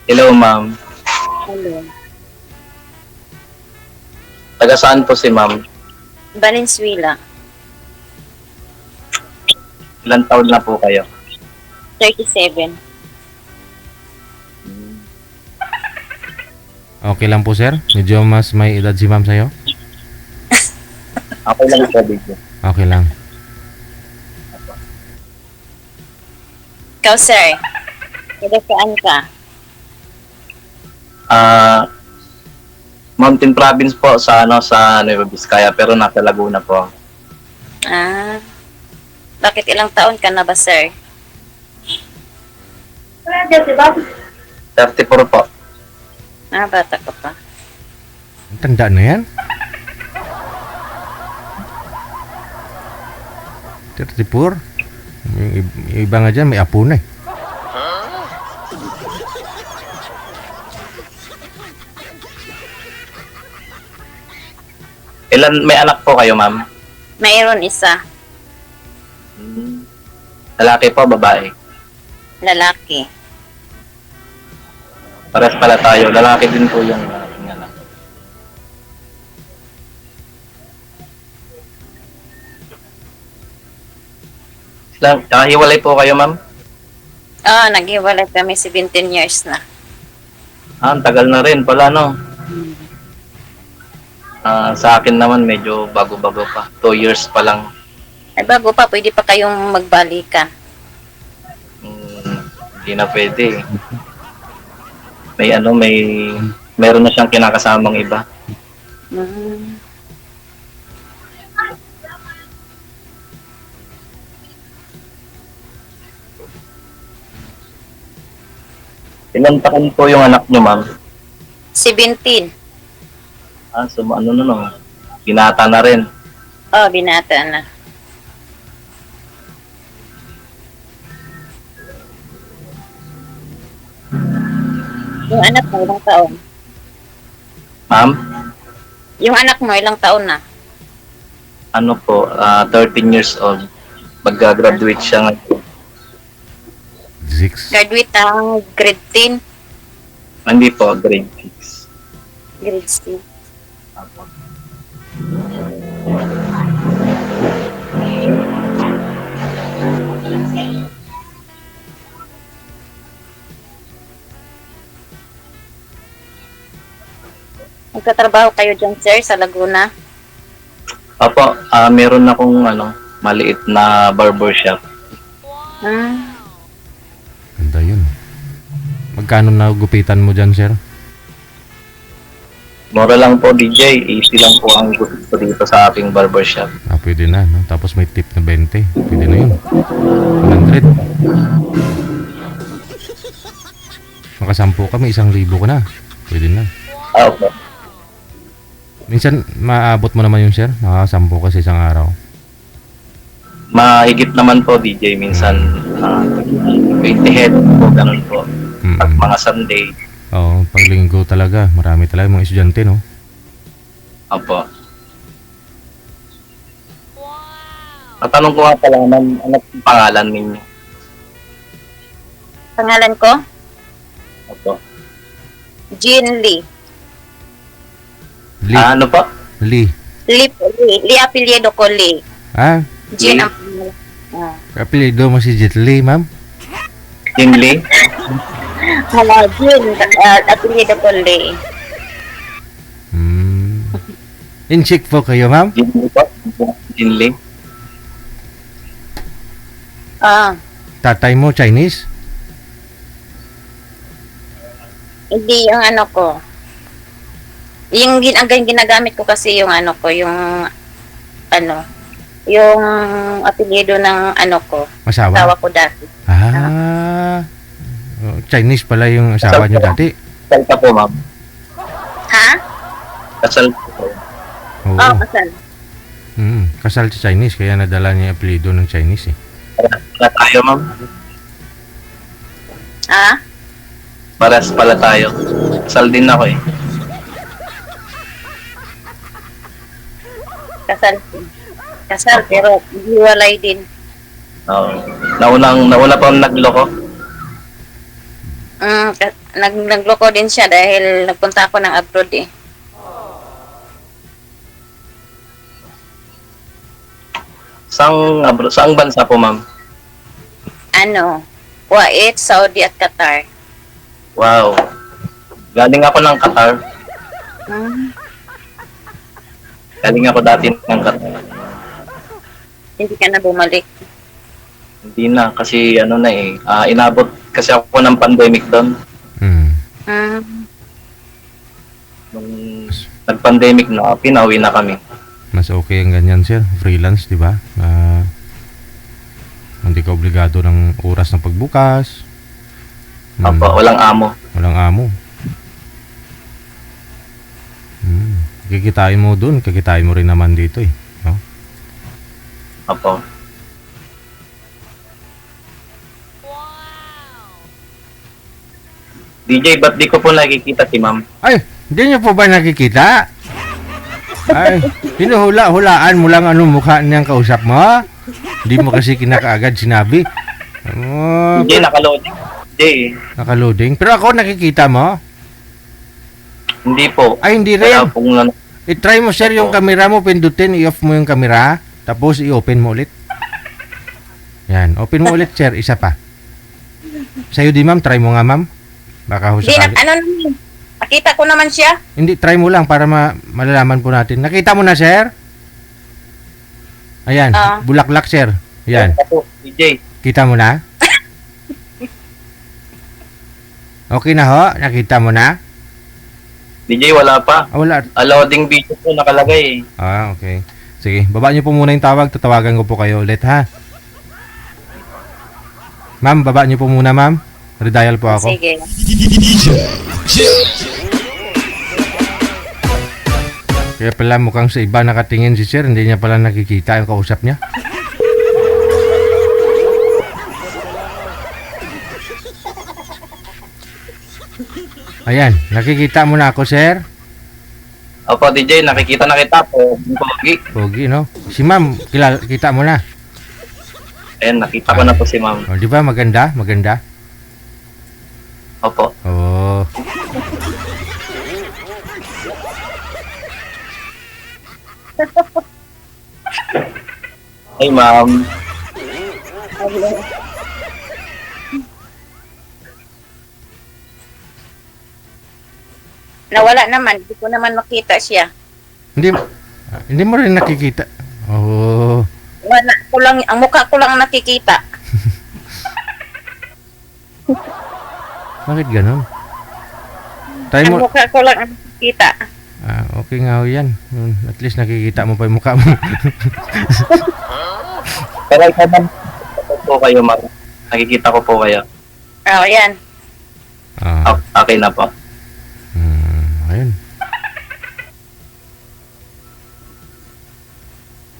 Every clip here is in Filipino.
Hello, ma'am. Hello. Taga saan po si ma'am? Valenzuela, Ilan taon na po kayo? 37. Okay lang po, sir? Medyo mas may edad si ma'am sa'yo? Okay lang po, video. Okay lang. Ikaw, sir. Taga saan ka? Mountain Province po sa sa Nueva Vizcaya pero nasa Laguna po. Ah, bakit ilang taon ka na ba, sir? 34 po. Ah, bata ka pa. Ang tanda na yan. 34. Yung iba nga dyan, may apo na eh. May anak po kayo, ma'am? Mayroon isa, Lalaki po, babae? lalaki. Pares pala tayo. Lalaki din po yung anak. Hiwalay po kayo, ma'am? Ah, naghiwalay kami 17 years na. Ang tagal na rin pala, no? Sa akin naman, medyo bago-bago pa. 2 years pa lang. Ay, bago pa, pwede pa kayong magbalikan. Hindi na pwede. Meron na siyang kinakasamang iba. Mm. Ilan taon po yung anak niyo, ma'am? 17. So ano na, no? Binata na rin. Oh, binata na. Yung anak mo, ilang taon? Ma'am? Yung anak mo, ilang taon na? Ano po, 13 years old. Mag-graduate siya ngayon. 6. Graduate ang grade 10, Hindi po, grade 6. grade 6. Nagtatrabaho kayo dyan, sir, sa Laguna? Opo, meron akong maliit na barbershop. Hmm. Ganda yun. Magkano na gupitan mo dyan, sir? Mura lang po, DJ. Easy lang po ang gusto dito sa aking barbershop. Pwede na, no? Tapos may tip na 20. Pwede na yun. 100. Makasampu kami, 1,000 ka na. Pwede na. Opo. Minsan, maabot mo naman yung sir. Makasampu ka sa isang araw. Mahigit naman po, DJ. Minsan, 20 head po, ganun po. Pag mga Sunday. Oo, pag linggo talaga. Marami talaga mga estudyante, no? Opo. Natanong ko nga pala, ma'am, ano ang pangalan ninyo? Pangalan ko? Opo. Jean Lee. Lee. Ano po? Lee. Lee apelyido ko Lee. Ah, Jean Lee? ang pangalan. Ah. apelido mo si Jet Lee, ma'am? Jin Lee? Hello, Jean. Apelyido ko Lee. In-check po kayo, ma'am? Jin Lee po? Jin Lee? Ah, Tatay mo, Chinese? hindi yung ano ko. Yung ginagamit ko kasi yung ano ko, yung apelyido ng ano ko, Asawa? asawa ko dati. Chinese pala yung asawa niyo dati? Kasal ka po, ma'am. Ha? Kasal po po. Oo. Oh, kasal. Kasal sa Chinese, kaya nadala niya yung apelido ng Chinese eh. Pala tayo, ma'am. Ha? Paras pala tayo. Kasal din ako eh. Kasal, pero hiwalay din. Oo. Nauna pa ang nagloko. nagloko din siya dahil nagpunta ako ng abroad eh. Saang bansa po, ma'am? Ano, Kuwait, Saudi at Qatar. Wow. Galing ako ng Qatar. Hmm, Galing ako dati ng Qatar. hindi ka na bumalik. Hindi na, kasi ano na eh. Inabot kasi ako ng pandemic doon. Hmm. Hmm, Nung nag-pandemic na, pinauwi na kami. Mas okay ang ganyan, sir. Freelance, di ba? Hindi ka obligado ng oras ng pagbukas. Apo, walang amo. Walang amo. Kikitain mo dun, kikitain mo rin naman dito eh. No? Apo. DJ, ba't di ko po nakikita si ma'am? Ay, hindi niyo po ba nakikita? Ay, hinuhula-hulaan mo lang anong mukha niyang kausap mo? Hindi mo kasi kinakaagad sinabi. Oh, DJ, nakaloading. DJ, nakaloading. Pero ako nakikita mo? hindi po. Ay, hindi Wala rin. pong I-try mo, sir, yung camera mo. Pindutin, i-off mo yung camera. Tapos, i-open mo ulit. Yan, open mo ulit, sir. Isa pa. Sa'yo di, ma'am. Try mo nga, ma'am. Baka ho Hindi na, sakali. ano naman, nakita ko naman siya. Hindi, try mo lang para malalaman po natin. Nakita mo na, sir? Ayan, bulaklak, sir. Ayan, Apo, DJ. kita mo na? Okay na ho? Nakita mo na? DJ, wala pa. Wala. Loading video po nakalagay. Okay. Sige, baba niyo po muna yung tawag. Tatawagan ko po kayo ulit, ha? Ma'am, baba niyo po muna, ma'am. Redial po ako. Sige. Kaya pala mukhang sa iba nakatingin si sir. Hindi niya pala nakikita yung kausap niya. Ayan, nakikita mo na ako, sir. Opo, DJ, nakikita na kita po. Pogi. Pogi, no? Si ma'am, kita mo na. Ayan, nakita ko na po si ma'am. O, di ba? Maganda? Maganda? Opo. Oh. Hey, ma'am. Nawala naman, hindi ko naman makita siya. Hindi mo rin nakikita. Oh. Wala ko lang, ang mukha ko lang nakikita. Bakit ganun? Try Ang mo. mukha ko lang nakikita. Okay nga ho yan. At least nakikita mo pa yung mukha mo. Pero ikaw ma'am, po kayo, ma'am. Nakikita ko po kayo. Yan. Okay na po. Ayun.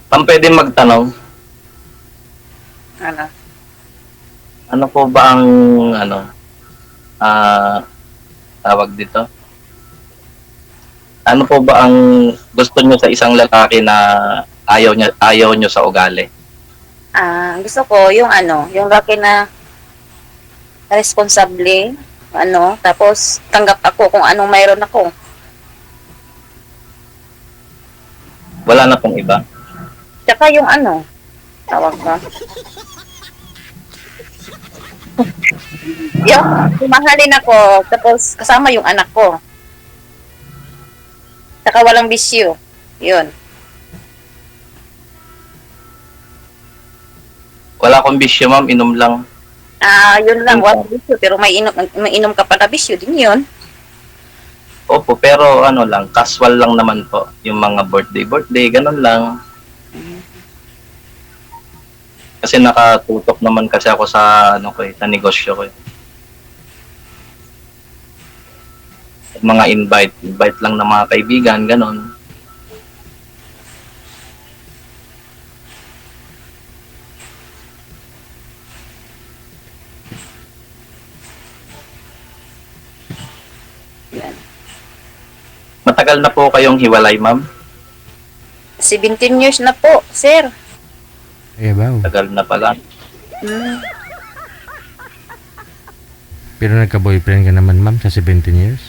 Ma'am, pwede magtanong. Ano? Ano po ba ang, tawag dito? Ano po ba ang gusto nyo sa isang lalaki na ayaw nyo sa ugali? Gusto ko yung yung laki na responsable, tapos tanggap ako kung anong mayroon ako. Wala na pong iba? Tsaka yung tawag ba? Yung mahalin ako, tapos kasama yung anak ko. Tsaka walang bisyo. Yun. Wala akong bisyo, ma'am. Inom lang. Yun lang, walang bisyo. Pero may inom ka pa na bisyo din yun. Opo, pero casual lang naman po. Yung mga birthday, ganun lang. Kasi nakatutok naman kasi ako sa sa negosyo ko. Mga invite lang ng mga kaibigan, ganun. Matagal na po kayong hiwalay, ma'am? 17 years na po, sir. Ba? Tagal na pala. Pero nagka-boyfriend ka naman, ma'am, sa 17 years?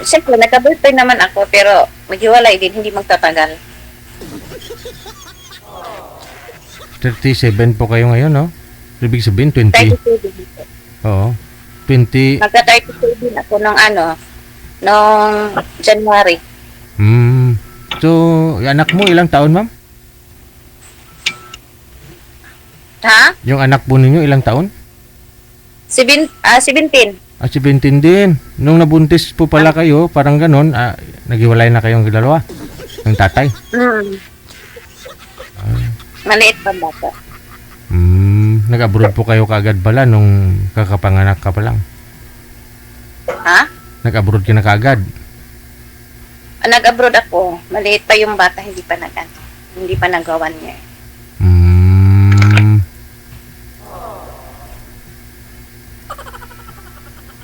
Siyempre, nagka-boyfriend naman ako, pero maghiwalay din, hindi magtatagal. 37 po kayo ngayon, no? Ibig sabihin, 20. 32 din ako. Oo. 20. Magka-32 din ako nung January. So, yung anak mo, ilang taon, ma'am? Ha? Yung anak po ninyo, ilang taon? 17. 17 din. Nung nabuntis po pala kayo, parang ganon, naghiwalay na kayong dalawa ng tatay. Maliit pa bata. Nag-abroad po kayo kaagad pala nung kakapanganak ka pa lang. Ha? Nag-abroad ka na kaagad. Nag-abroad ako. Maliit pa yung bata, hindi pa hindi pa nagawan niya.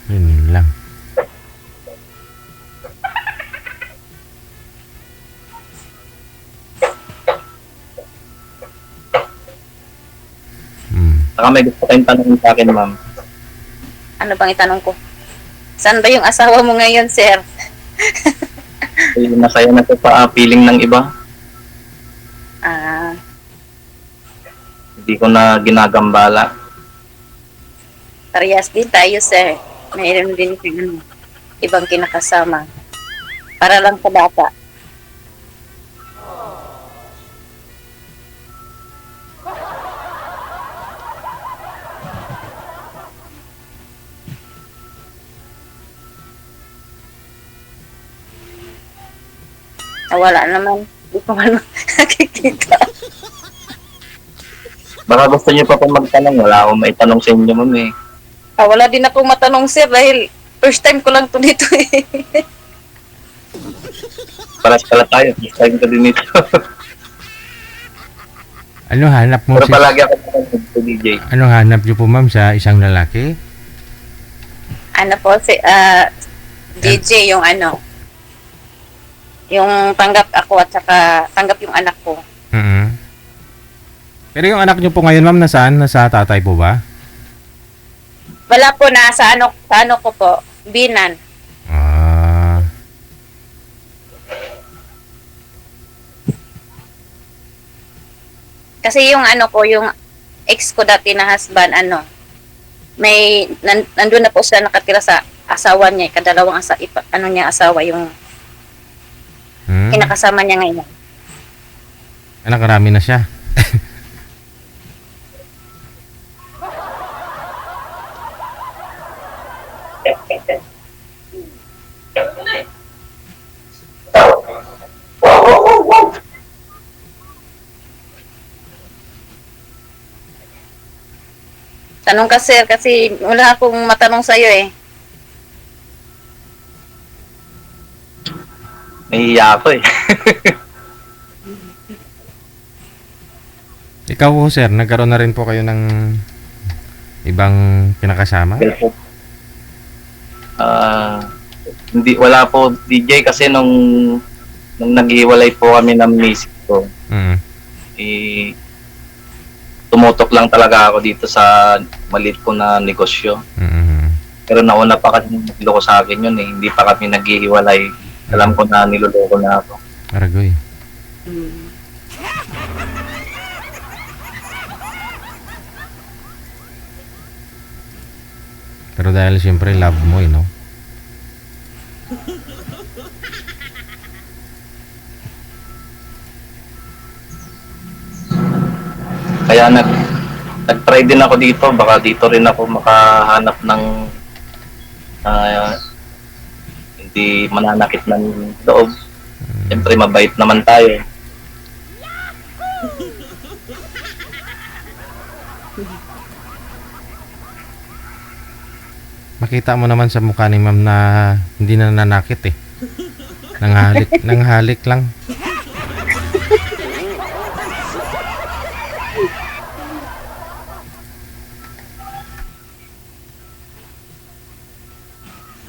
Yun lang. Saka may gusto kayong tanongin sa akin, ma'am. Ano bang itanong ko? Saan ba yung asawa mo ngayon, sir? Masaya na sa feeling ng iba. Hindi ko na ginagambala. Parehas din tayo, sir. Mayroon din yung ibang kinakasama. Para lang sa bata. Wala naman. Hindi ko man nakikita. Baka gusto niyo pa po magtanong. Wala akong maitanong sa inyo, ma'am eh. Wala din ako matanong, sir, dahil first time ko lang to dito eh. Paras pala tayo. First time ko din ito. Ano hanap mo Pero palagi ako sa DJ. Ano hanap niyo po, ma'am, sa isang lalaki? Ano po, DJ yung yung tanggap ako at saka tanggap yung anak ko. Pero yung anak niyo po ngayon, ma'am, nasaan? Nasa tatay po ba? Wala po, sa ano ko po, Binan. Kasi yung yung ex ko dati na husband, nandun na po siya nakatira sa asawa niya, kadalawang asawa, yung kinakasama niya ngayon. Nakarami na siya. Tanong ka, sir, kasi wala akong matanong sa'yo eh. Nahihiya ako eh. Ikaw po, sir, nagkaroon na rin po kayo ng ibang pinakasama? Wala po DJ kasi nung naghiwalay po kami ng misis ko. Tumutok lang talaga ako dito sa maliit ko na negosyo. Pero nauna pa kasi niloko sa akin yun eh. Hindi pa kami naghihiwalay. Alam ko na niloloko na ako. Aragoy. Pero dahil siyempre love mo no? Kaya nag-try din ako dito. Baka dito rin ako makahanap ng hindi mananakit ng loob. Siyempre mabait naman tayo. Makita mo naman sa mukha ni ma'am na hindi na nanakit eh. Nanghalik lang.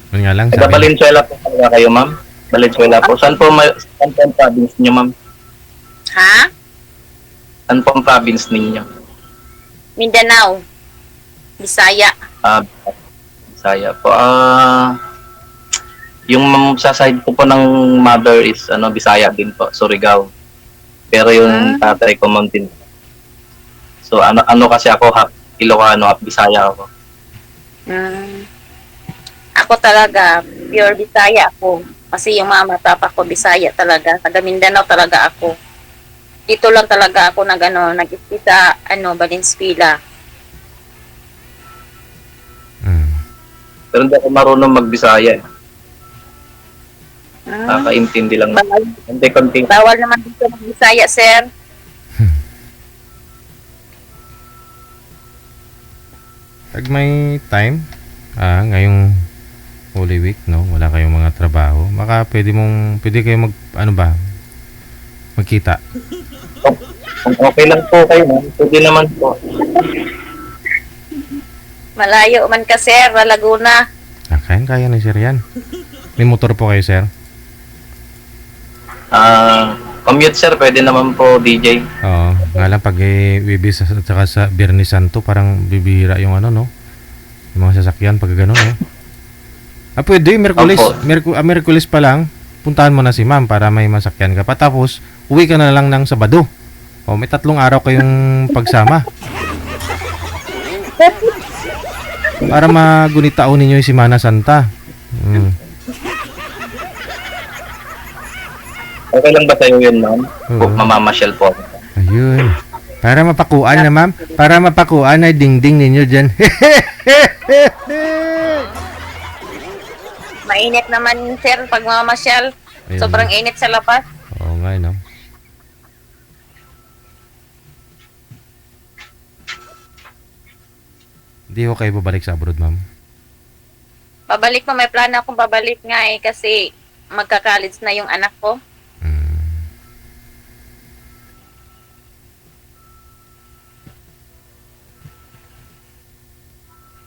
Yun nga lang, Taga sabi Valenzuela po talaga kayo, ma'am? Valenzuela po. Saan po ang province niyo, ma'am? Ha? Saan po ang province ninyo? Mindanao. Bisaya. Ah, Bisaya po. Yung sa side ko po ng mother is Bisaya din po, Surigao. Pero yung tatay ko Mountain. So ano kasi ako half Ilocano, half Bisaya ako. Mm. Ako talaga, pure Bisaya ako. Kasi yung mama, papa ko Bisaya talaga. Taga Mindanao talaga ako. Dito lang talaga ako nag-isip sa Valenzuela. Pero hindi ako marunong magbisaya. Mm. Nakaintindi lang. Konti-konti. Bawal naman dito mag-Bisaya, sir. Pag may time, ngayong Holy Week, no? Wala kayong mga trabaho. Baka pwede kayo magkita. Kung okay lang po kayo, pwede naman po. Malayo man ka, sir, Laguna. Kaya ni sir yan. May motor po kayo, sir? Commute sir, pwede naman po DJ. Oo. Nga lang pag Wibis at saka sa Biyernes Santo, parang bibihira yung no? Yung mga sasakyan pag gano'n, no? Pwede, Merkulis pa lang, puntahan mo na si ma'am para may masakyan ka pa. Tapos, uwi ka na lang ng Sabado. May 3 araw kayong pagsama. Para magunitaon ninyo yung Semana Santa. Okay lang ba sa'yo yun, ma'am? Oo. Mamamasyal po ako. Ayun. Para mapakuan na, ma'am. Para mapakuan ay dingding ninyo dyan. Mainit naman, sir, pag mamasyal. Ayun. Sobrang init sa labas. Oo nga, no? Hindi ko kayo babalik sa abroad, ma'am. Pabalik pa, may plano akong pabalik nga kasi magka-college na yung anak ko.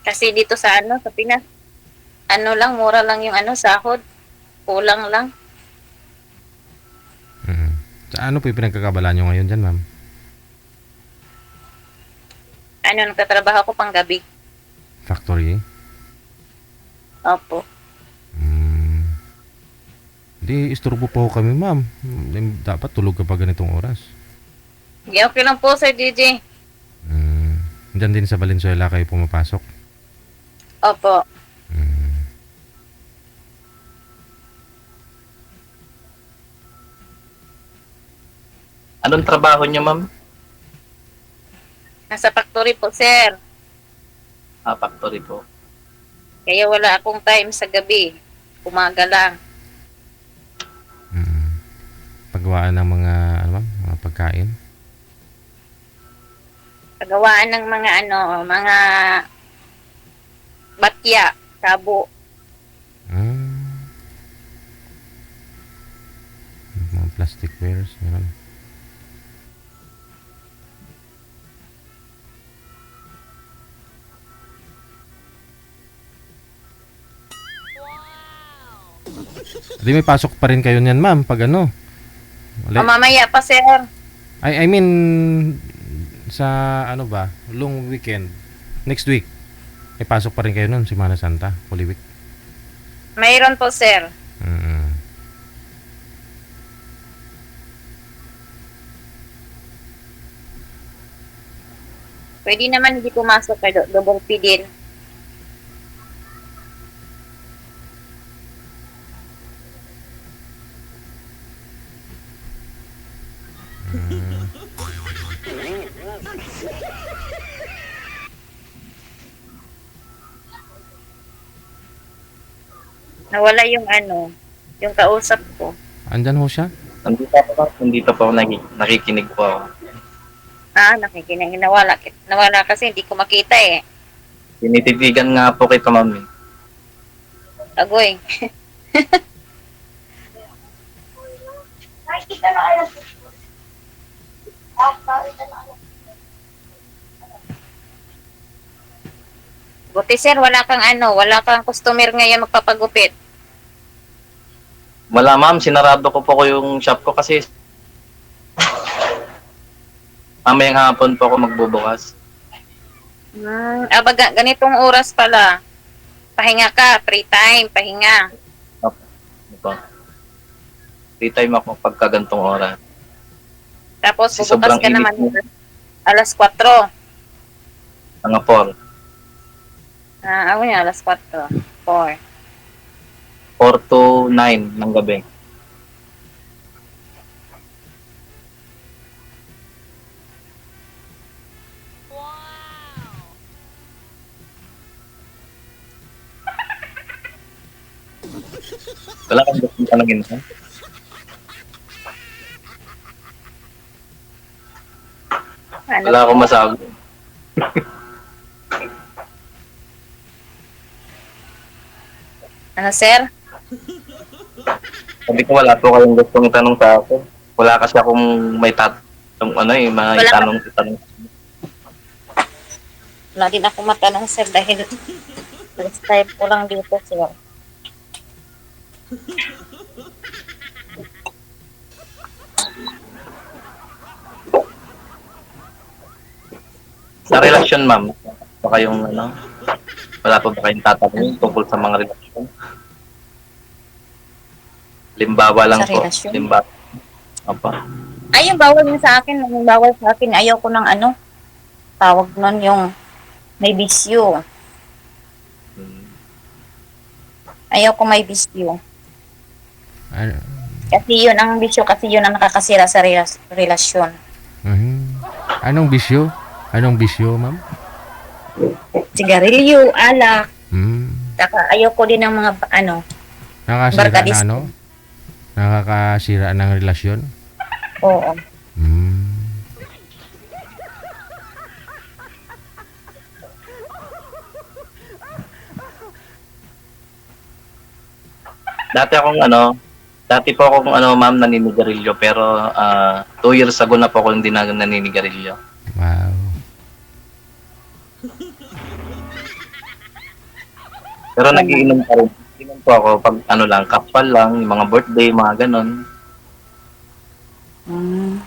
Kasi dito sa sa Pinas, mura lang yung sahod. Kulang lang. Sa ano po yung pinagkakabalaan nyo ngayon dyan, ma'am? Nagtatrabaho ko pang gabi. Factory? Opo. Hindi, isturbo po kami, ma'am. Dapat tulog ka pa ganitong oras. Yeah, okay lang po, Sir DJ. Diyan din sa Valenzuela kayo pumapasok? Opo. Anong trabaho niyo, ma'am? Nasa factory po, sir. Factory po. Kaya wala akong time sa gabi. Umaga lang. Paggawaan ng mga, mga pagkain? Pagawaan ng mga batya, sabo. Mga plastic wares, gano'n. Hindi, may pasok pa rin kayo niyan, ma'am, pag Mamaya pa, sir. I mean, sa long weekend, next week, may pasok pa rin kayo nun, Semana Santa, Holy Week. Mayroon po, sir. Pwede naman hindi pumasok kayo, double P din. Nawala yung yung kausap ko. Andyan ho siya? Nandito po ako nakikinig po ako. Nakikinig. Nawala kasi hindi ko makita eh. Tinititigan nga po kita, ma'am. Agoy. Buti sir, wala kang customer ngayon magpapagupit. Wala, ma'am, sinarado ko po yung shop ko kasi mamayang hapon po ako magbubukas. Ganitong oras pala. Pahinga ka, free time, pahinga. Opo. Opo. Free time ako pagka gantong oras. Tapos Kasi bubukas sobrang ka init naman mo. alas 4. Mga 4. Ako niya, alas 4. 4. 4 to 9 ng gabi. Wala kang gusto ka naging ha? Ano Wala akong masabi. Ano, sir? Sabi ko wala po kayong gustong itanong sa akin. Wala kasi akong may mga Wala ka- itanong. Wala din ako matanong, sir, dahil first time ko lang dito, sir. Sa relasyon, ma'am, baka yung wala po ba kayong tatanungin tungkol sa mga relasyon? Limbawa lang Sa po. relasyon? Limbawa. Opo. Ay, yung bawal niya sa akin, yung bawal sa akin, ayaw ko ng tawag nun yung may bisyo. Hmm. Ayaw ko may bisyo. Ano? Kasi yun ang bisyo, kasi yun ang nakakasira sa relasyon. Anong bisyo? Anong bisyo, ma'am? Sigarilyo, alak, Hmm. saka ayaw ko din ng mga Nakasira Barkadis. na Nakakasira ng relasyon? oo. Hmm. Dati po akong ma'am naninigarilyo pero 2 years ago na po ako hindi na naninigarilyo. Wow. Pero nagiinom pa rin. Inom po ako pag lang, kapal lang, yung mga birthday, mga ganon. Mm.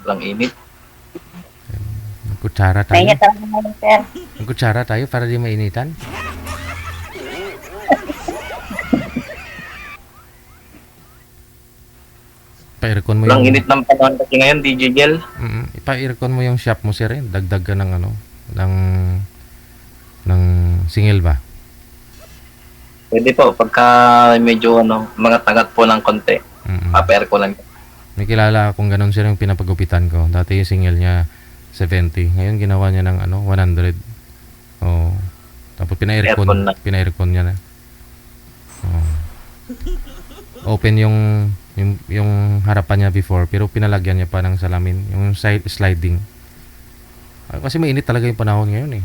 Lang init. Kutsara tayo. Naingat talaga ngayon, sir. Kutsara tayo para di mainitan. Pa-aircon mo Lang yung init ng panahon kasi ngayon, DJ Gel. pa-aircon mo yung shop mo sir, eh. Dagdag ka ng ng singil ba? Pwede po, pagka medyo mga tagat po ng konti, papair ko lang. May kilala akong ganun sir yung pinapagupitan ko. Dati yung singil niya 70. Ngayon ginawa niya ng 100. Oh. Tapos Aircon na. pina-aircon niya na. Oh. Open yung harapan niya before pero pinalagyan niya pa ng salamin, yung side sliding. Kasi mainit talaga yung panahon ngayon eh.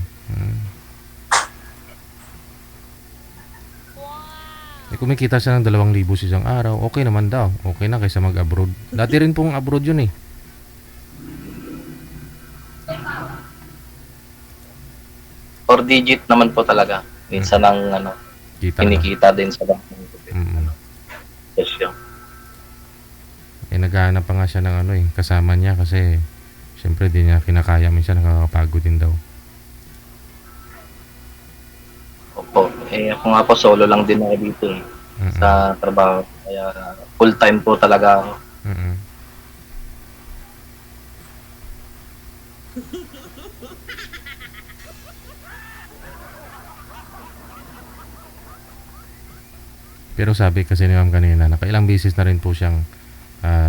Kumikita siya ng 2,000 sa isang araw. Okay naman daw. Okay na kaysa mag-abroad. Dati rin pong abroad yun eh. Or digit naman po talaga. Minsan ang Kita na. kinikita din sa bank. Yes, yun. Naghahanap pa nga siya ng kasama niya kasi syempre di niya kinakaya, minsan nakakapagod din daw. Opo. Ako nga po, solo lang din ako dito eh. Sa trabaho. Kaya full time po talaga ako. Pero sabi kasi ni ma'am kanina, nakailang beses na rin po siyang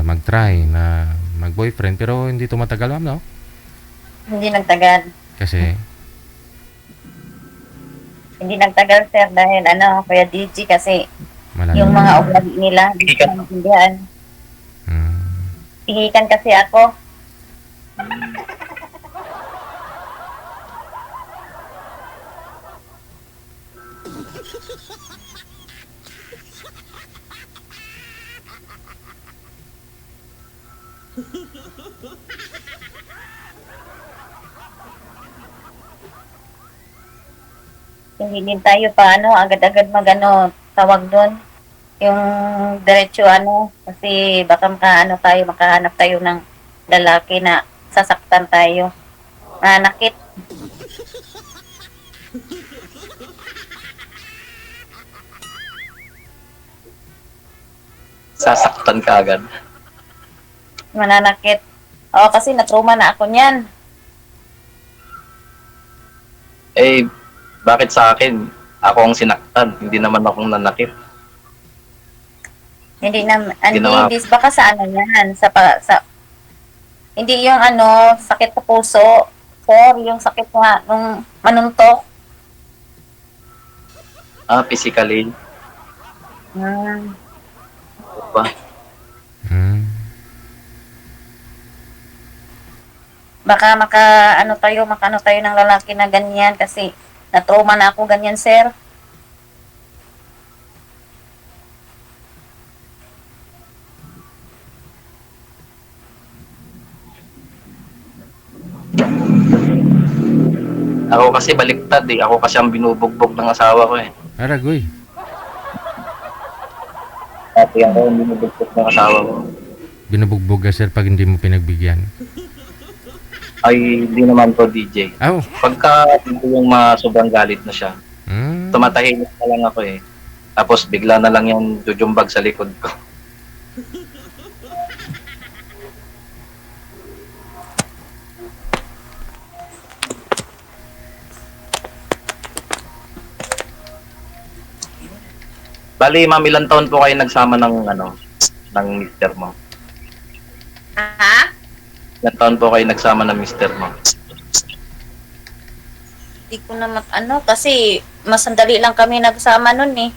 mag-try na mag-boyfriend pero hindi tumatagal ma'am, no? Hindi nagtagal. Kasi Hindi nagtagal, sir, dahil Kuya DJ, kasi malayo. yung mga ugali nila, hindi ko maintindihan. Pihikan kasi ako. Hindi din tayo pa ano, agad-agad magano, tawag doon. Yung diretso ano, kasi baka makaano tayo, makahanap tayo ng lalaki na sasaktan tayo. Nakit. Sasaktan ka agad. Mananakit. Oo, kasi na-trauma na ako niyan. Eh, bakit sa akin? Ako ang sinaktan, hindi naman akong nanakit. Hindi na, Ginawa- hindi, baka sa ano yan, hindi yung ano, sakit sa puso, sir, yung sakit nga, nung manuntok. Physically. Hmm. Ba? Hmm. Baka makaano tayo ng lalaki na ganyan kasi na-trauma na ako ganyan, sir. Ako kasi baliktad eh. Ako kasi ang binubugbog ng asawa ko eh. Aragoy. Dati ako ang binubugbog ng asawa ko. Binubugbog ka, sir, pag hindi mo pinagbigyan. Ay, hindi naman to DJ. Oh. Pagka ito yung sobrang galit na siya, Hmm. tumatahimik na lang ako eh. Tapos bigla na lang yung jujumbag sa likod ko. Bali, ma'am, ilang taon po kayo nagsama ng mister mo? Ha? Ilang taon po kayo nagsama ng mister mo? Hindi ko na kasi masandali lang kami nagsama nun eh.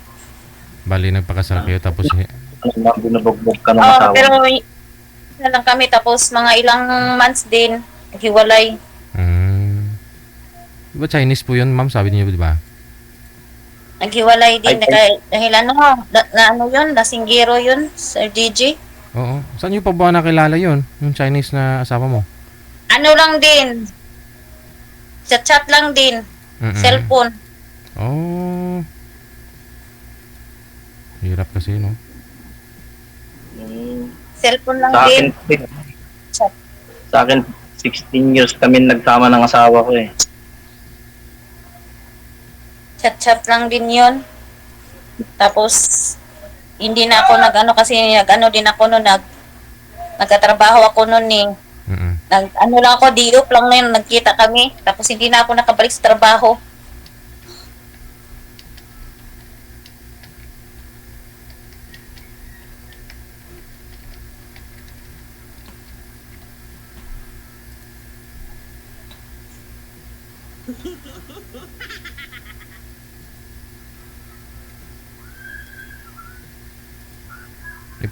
Bali, nagpakasal kayo tapos Ano, ma'am, binubugbog ka ng Oo, asawa pero mo? isa lang kami tapos mga ilang months din, naghiwalay. Diba Chinese po yun, ma'am? Sabi niyo, di ba? Naghiwalay din Ay. dahil ano yun, lasinggero yun, Sir DJ. Oo. Saan niyo pa ba nakilala yun? Yung Chinese na asawa mo? Ano lang din, chat lang din, Mm-mm. cellphone. Oh. Hirap kasi, no? Hmm. Cellphone lang Sa din. akin, Chat. sa akin, 16 years kami nagsama ng asawa ko eh. Chat lang din yun. Tapos, hindi na ako kasi din ako noon, nagkatrabaho ako noon eh. Mm-mm. Lang ako, diop lang na yun, nagkita kami. Tapos hindi na ako nakabalik sa trabaho.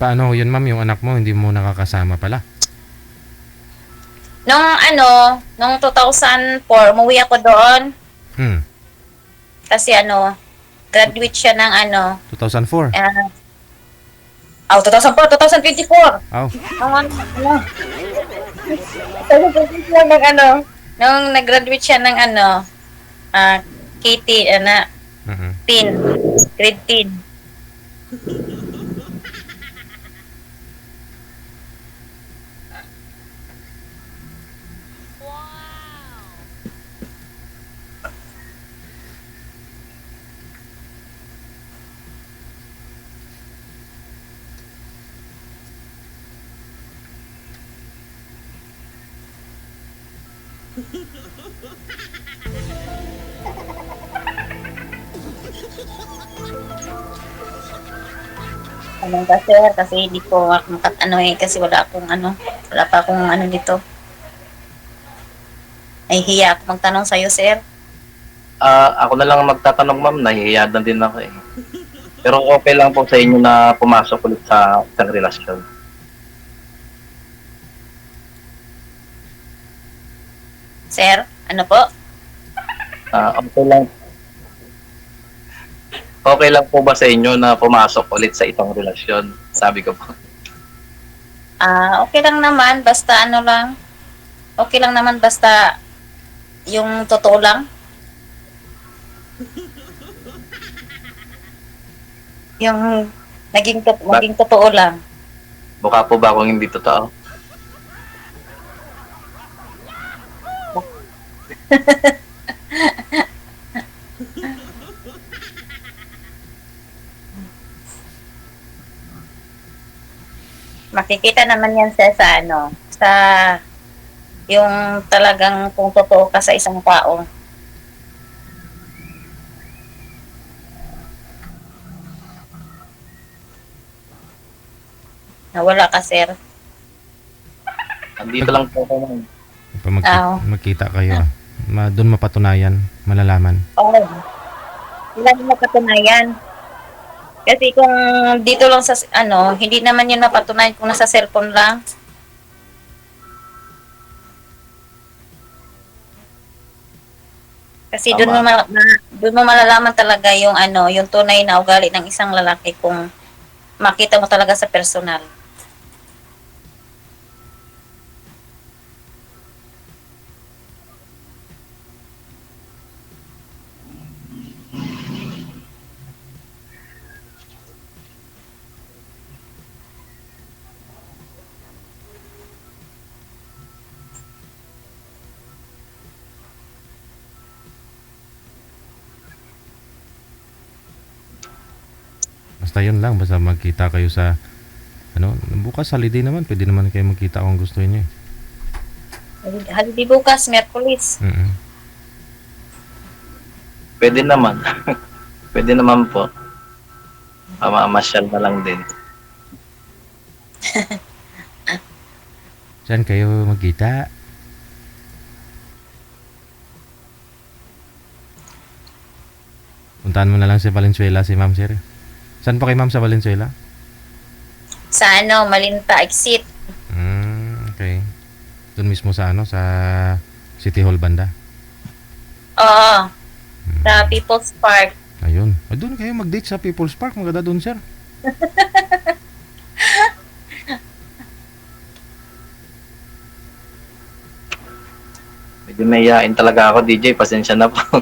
Paano yun, ma'am? Yung anak mo, hindi mo nakakasama pala? Nung 2004, umuwi ako doon. Hmm. Kasi graduate siya ng 2004? 2004, 2024. Oh. Nung nag-graduate siya ng KT, Mm-mm. grade 10. Ba sir, kasi hindi ko kasi wala pa akong dito. Ay hiya ako magtanong sa'yo, sir. Ako na lang ang magtatanong, ma'am. Nahihiya na din ako eh. Pero okay lang po sa inyo na pumasok ulit sa isang relasyon. Sir, ano po? Okay lang. Okay lang po ba sa inyo na pumasok ulit sa itong relasyon? Sabi ko po. Okay lang naman, basta ano lang. Okay lang naman, basta yung totoo lang. Yung naging totoo lang. Mukha po ba akong hindi totoo? Makikita naman yan sa yung talagang kung totoo ka sa isang tao. Nawala ka, sir. Andito lang po ako, ma'am. Pa magkita kayo. Doon mapatunayan, malalaman. Oo. Wala naman mapatunayan. Kasi kung dito lang sa, hindi naman yun mapatunayan kung nasa cellphone lang. Kasi doon Tama. doon mo malalaman talaga yung yung tunay na ugali ng isang lalaki kung makita mo talaga sa personal. Basta yun lang, basta magkita kayo sa bukas holiday naman, pwede naman kayo magkita kung gusto niyo. Halibi bukas, Merkulis. Pwede naman. Pwede naman po. Mamasyal na lang din. Saan kayo magkita? Puntahan mo na lang sa Valenzuela si Ma'am Sir. Saan pa kay Ma'am sa Valenzuela? Sa Malinta Exit. Okay. Doon mismo sa sa City Hall banda. Oo. Sa People's Park. Ayun. Doon kayo mag-date sa People's Park. Maganda doon, sir. Medyo mayayain talaga ako, DJ. Pasensya na po.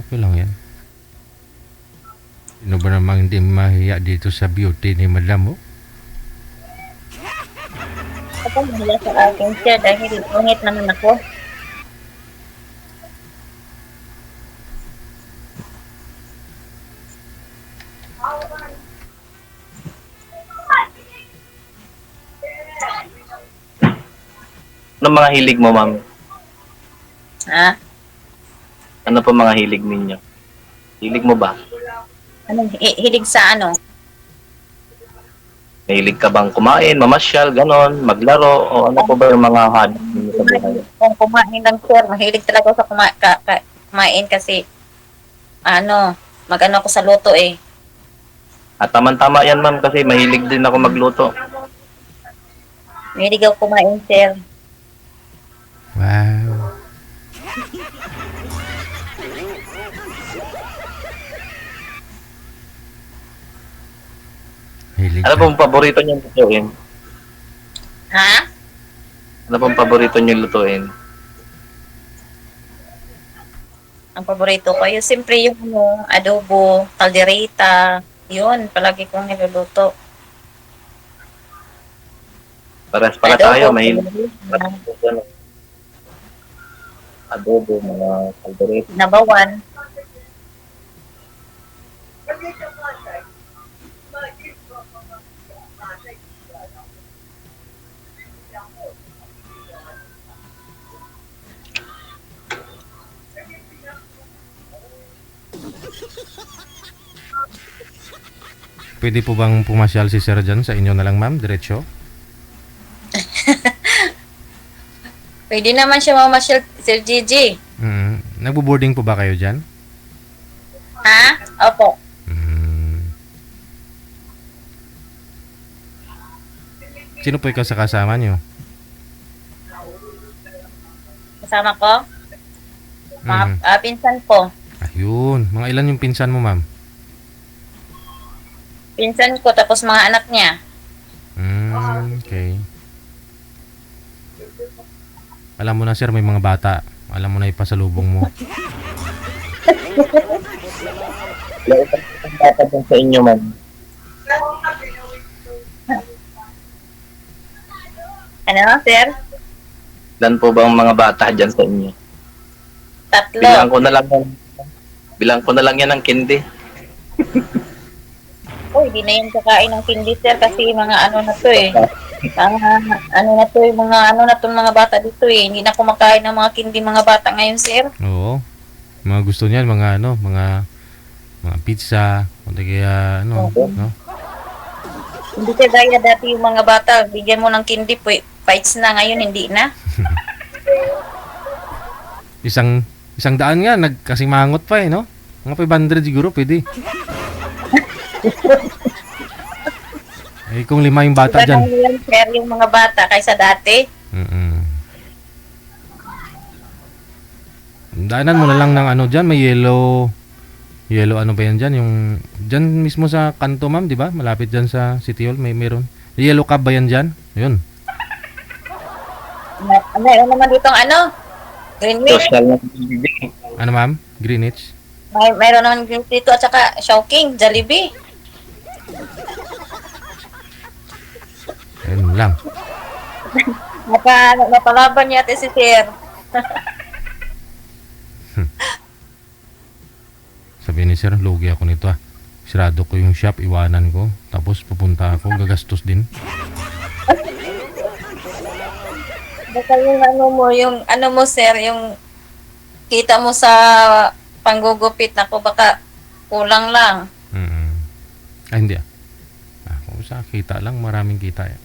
Okay lang yan. Sino ba namang hindi mahiya dito sa beauty ni Madam mo? Ako wala sa akin, sir, dahil ungit naman ako. Ano mga hilig mo, ma'am? Ha? Ano pa mga hilig ninyo? Hilig mo ba? Hilig sa Mahilig ka bang kumain, mamasyal, ganon, maglaro, o ano po ba yung mga hobby ninyo sa buhay? Kung kumain lang, sir, mahilig talaga ako sa kumain kasi mag-ano ako sa luto eh. At tama yan, ma'am, kasi mahilig din ako magluto. Mahilig ako kumain, sir. Wow. Hilig Ano pong paborito niyong lutuin? Ha? Ano pong paborito niyong lutuin? Ang paborito ko, yung siyempre yung adobo, caldereta, yun, palagi kong niluluto. Pares para tayo, mahilig. Adobo, mga kaldereta. Nabawan. Pwede po bang pumasyal si Sir dyan sa inyo na lang, ma'am? Diretso? Pwede naman siya mamasyal, Sir Gigi. Nagbo-boarding po ba kayo dyan? Ha? Opo. Sino po ikaw sa kasama nyo? Kasama ko? Mga pinsan ko. Ayun. Mga ilan yung pinsan mo, ma'am? Pinsan ko, tapos mga anak niya. Okay. Alam mo na sir, may mga bata. Alam mo na ipasalubong mo. Wala pang bata dyan sa inyo, ma'am. Ano, sir? Ilan po ba ang mga bata dyan sa inyo? Tatlo. Bilang ko na lang yan. Bilang ko na lang yan ng kindi. Uy, di na yung kakain ng candy, sir, kasi mga ano na to eh. Mga ano na to, mga bata dito eh. Hindi na kumakain ng mga candy mga bata ngayon, sir. Oo. Mga gusto niyan, mga ano, mga pizza, o di kaya ano, no? Hindi ka gaya dati yung mga bata, bigyan mo ng candy, fights na ngayon, hindi na. Isang daan nga, nagkasimangot pa eh, no? Mga 500 siguro, pwede. Eh, kung 5 yung bata Iba dyan. na ngayon, sir, yung mga bata kaysa dati. Daanan mo na lang ng ano dyan, may yellow ano ba yan dyan? Yung, dyan mismo sa kanto ma'am, di ba? Malapit dyan sa City Hall, meron. Yellow cab ba yan dyan? Yun. Meron naman ditong ano, Greenwich. Social na bibig. Ano ma'am? Greenwich? Mayroon naman dito at saka Showking, Jollibee. Ayun lang. Napalaban niya si sir. Sabi ni sir, lugi ako nito ah. Sirado ko yung shop, iwanan ko. Tapos pupunta ako, gagastos din. Baka yung ano mo sir, yung kita mo sa panggugupit ako, baka kulang lang. Ay, hindi ah. Kung sa kita lang, maraming kita eh.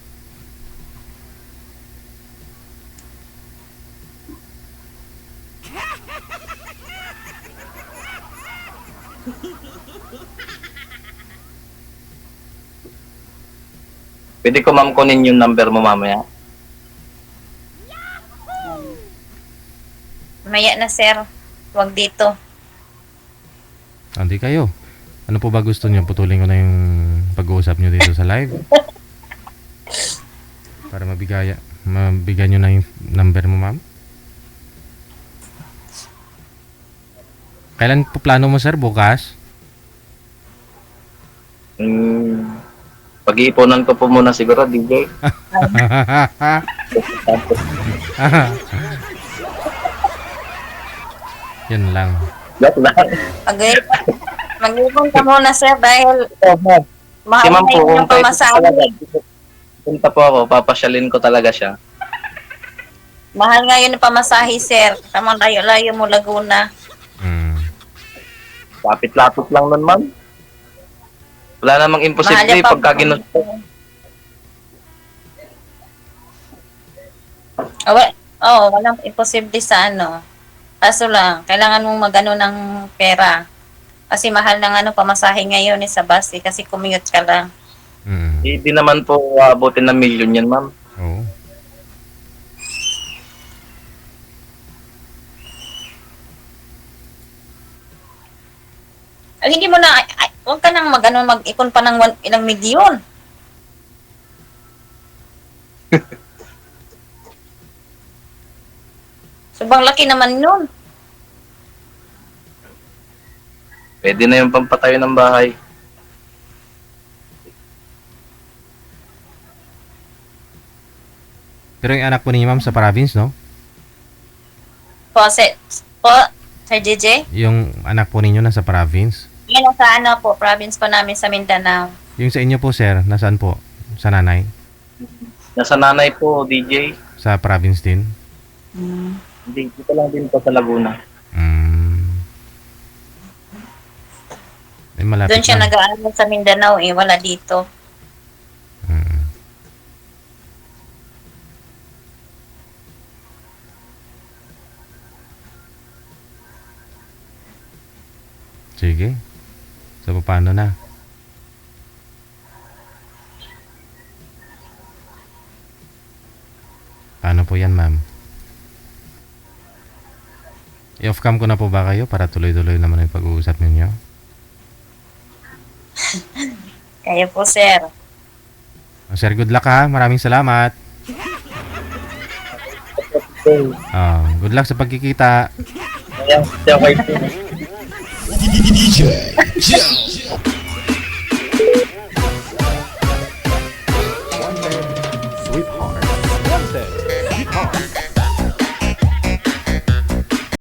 Pwede ko ma'am kunin yung number mo mamaya. Maya na sir, wag dito. Hindi kayo. Ano po ba gusto niyo? Putulin ko na yung pag-uusap niyo dito sa live. Para mabigyan niyo na yung number mo, ma'am. Kailan po plano mo, sir? Bukas? Pag-iipunan ko po muna siguro, DJ. Yan lang. Joke lang. Mag-ipon ka muna sir dahil mahal Si ma'am na po, yung kung pwede pamasahe. talaga, punta po ako, papasyalin ko talaga siya. Mahal ngayon yung pamasahe sir. Tamang layo-layo mo Laguna. Lapit-lapit lang nun, ma'am. Wala namang Mahal imposible yung pagka ginusto. Walang imposible sa ano. Kaso lang, kailangan mong magano ng pera. Kasi mahal ng ano pamasahe ngayon sa bus kasi commute ka lang. Hindi naman po abutin ng milyon yan, ma'am. Oo. Hindi mo na, huwag ka nang mag-ipon pa ng ilang milyon. Sobrang laki naman nun. Pwede na yung pampatayo ng bahay. Pero yung anak po ninyo, ma'am, sa province, no? Sir JJ? Yung anak po ninyo nasa province. Yan ang sa ano po, province po namin sa Mindanao. Yung sa inyo po, sir, nasaan po? Sa nanay? Nasa nanay po, DJ. Sa province din? Hindi, dito lang din po sa Laguna. Eh, malapit Doon siya lang. nag-aaral sa Mindanao wala dito. Sige. So, paano na? Paano po yan, ma'am? I-off cam ko na po ba kayo para tuloy-tuloy naman yung pag-uusap ninyo? Kaya po sir. Sir, good luck ha. Maraming salamat. Idol. Good luck sa pagkikita. Ayan, siya kay DJ Joe.